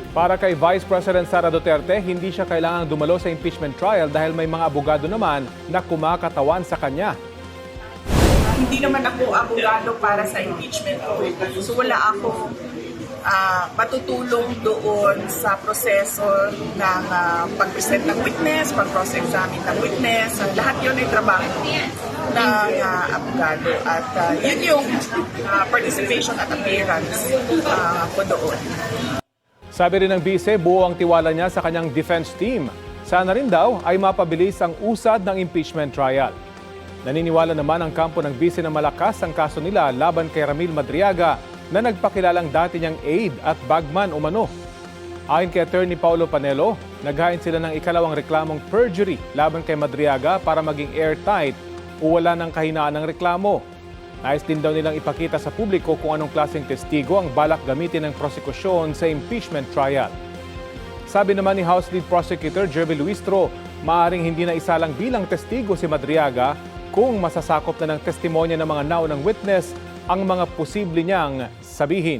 Para kay Vice President Sara Duterte, hindi siya kailangang dumalo sa impeachment trial dahil may mga abogado naman na kumakatawan sa kanya. Hindi naman ako abogado para sa impeachment ko. So wala akong matutulong doon sa proseso ng pag-present ng witness, pag-cross-examine ng witness. Lahat yun ay trabaho ng abogado. At yun yung participation at appearance ko doon. Sabi rin ng bise, buo ang tiwala niya sa kanyang defense team. Sana rin daw ay mapabilis ang usad ng impeachment trial. Naniniwala naman ang kampo ng bise na malakas ang kaso nila laban kay Ramil Madriaga na nagpakilalang dati niyang aide at bagman umano. Ayon kay Attorney Paulo Panelo, naghain sila ng ikalawang reklamong perjury laban kay Madriaga para maging airtight o wala ng kahinaan ng reklamo. Nais din daw nilang ipakita sa publiko kung anong klaseng testigo ang balak gamitin ng prosekusyon sa impeachment trial. Sabi naman ni House Lead Prosecutor Jervy Luistro, maaaring hindi na isalang bilang testigo si Madriaga kung masasakop na ng testimonya ng mga naunang witness ang mga posible niyang sabihin.